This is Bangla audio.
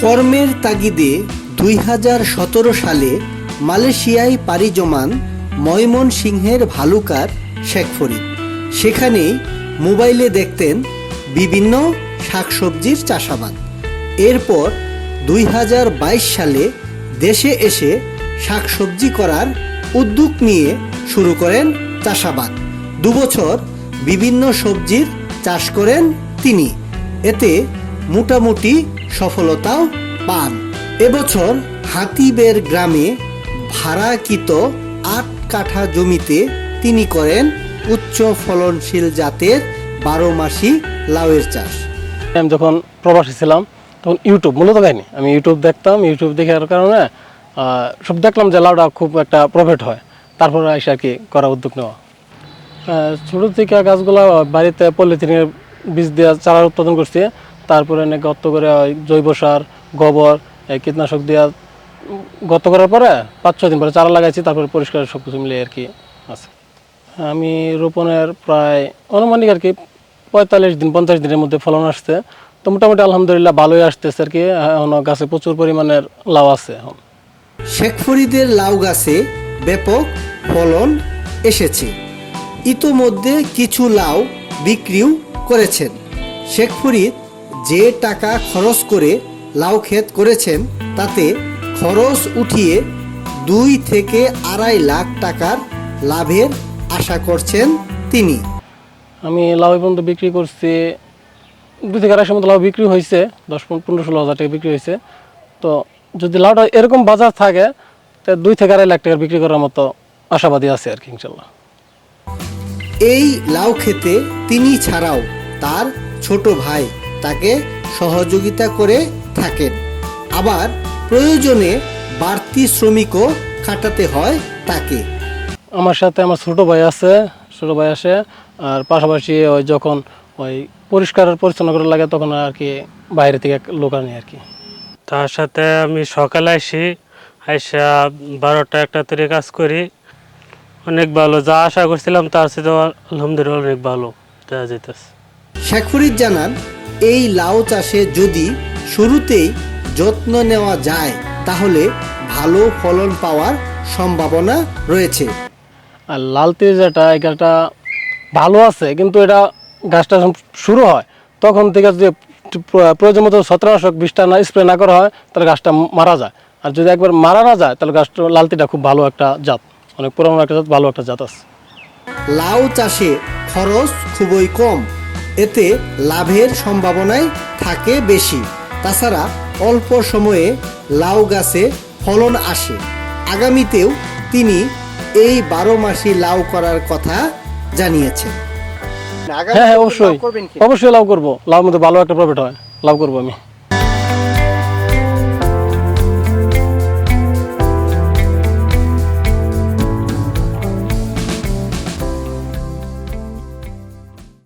কর্মের তাগিদে 2017 সালে মালয়েশিয়ায় পাড়ি জমান ময়মনসিংহের ভালুকার শেখ ফরিদ। সেখানেই মোবাইলে দেখতেন বিভিন্ন শাকসবজির চাষাবাদ। এরপর 2022 সালে দেশে এসে শাকসবজি করার উদ্যোগ নিয়ে শুরু করেন চাষাবাদ। 2 বছর বিভিন্ন সবজির চাষ করেন তিনি, এতে মোটামুটি সফলতাও পান। এবছর হাতিবের গ্রামে ভাড়াকৃত 8 কাঠা জমিতে তিনি করেন উচ্চ ফলনশীল জাতের 12 মাসি লাউয়ের চাষ। আমি যখন প্রবাসী ছিলাম তখন ইউটিউব মূলত কাহিনী আমি ইউটিউব দেখতাম। ইউটিউব দেখার কারণে সব দেখলাম যে লাউটা খুব একটা প্রফিট হয়। তারপরে এসে আর কি করা উদ্যোগ নেওয়া। ছোটো থেকে গাছগুলো বাড়িতে পলিথিনের বীজ দিয়ে চারা উৎপাদন করছি। তারপরে গর্ত করে জৈব সার, গোবর, কীটনাশক দিয়ে গর্ত করার পরে 5-6 দিন পরে চারা লাগাইছি। তারপরে পরিষ্কার সব কিছু মিলিয়ে আর কি আছে। আমি রোপণের প্রায় আনুমানিক আর কি 45-50 দিনের মধ্যে ফলন আসছে। তো মোটামুটি আলহামদুলিল্লাহ ভালোই আসতেছে আর কি। এখন গাছে প্রচুর পরিমাণের লাউ আছে। এখন শেখ ফরিদের লাউ গাছে ব্যাপক ফলন এসেছে। ইতোমধ্যে কিছু লাউ বিক্রিও করেছেন। শেখ ফরিদ যে টাকা খরচ করে লাউ ক্ষেত করেছেন তাতে খরচ উঠিয়ে 2 থেকে 2.5 লাখ টাকার লাভের আশা করছেন তিনি। আমি লাউ পর্যন্ত বিক্রি করছি 2 থেকে 2.5 মতো লাউ বিক্রি হয়েছে। 10-15-16 হাজার টাকা বিক্রি হয়েছে। তো যদি লাউটা এরকম বাজার থাকে তো 2 থেকে 2.5 লাখ টাকা বিক্রি করার মতো আশাবাদী আছে আর কি ইনশাল্লাহ। এই লাউ খেতে তিনি ছাড়াও তার ছোট ভাই তাকে সহযোগিতা করে থাকেন। আবার প্রয়োজনে বাড়তি শ্রমিকও খাটাতে হয় তাকে। আমার সাথে আমার ছোট ভাই আসে। আর পাশাপাশি ওই যখন ওই পরিষ্কার পরিচ্ছন্ন করে লাগে তখন আর কি বাইরে থেকে লোক আনি আর কি। তার সাথে আমি সকালে আইসা 12টা-1টা থেকে কাজ করি। অনেক ভালো, যা আশা করছিলাম তার সাথে আলহামদুলিল্লাহ অনেক ভালো দেওয়া যেতেছে। শেখ ফরিদ জানান, এই লাউ চাষে যদি শুরুতেই যত্ন নেওয়া যায় তাহলে ভালো ফলন পাওয়ার সম্ভাবনা রয়েছে। আর লালতি যেটা এটা ভালো আছে, কিন্তু এটা গাছটা শুরু হয় তখন থেকে যদি প্রয়োজন মতো ছত্রাকনাশক বিষটা না স্প্রে না করা হয় তাহলে গাছটা মারা যায়। আর যদি একবার মারা না যায় তাহলে গাছটা লালতিটা খুব ভালো একটা জাত, অনেক পুরানো একটা জাত, ভালো একটা জাত আছে। লাউ চাষে খরচ খুবই কম, এতে লাভের সম্ভাবনাই থাকে বেশি। তাছাড়া অল্প সময়ে লাউ গাছে ফলন আসে। আগামীতেও তিনি এই 12 মাসি লাউ করার কথা জানিয়েছেন। হ্যাঁ, অবশ্যই লাউ করবো। লাউর মধ্যে ভালো একটা প্রফিট হয়, লাউ করবো আমি।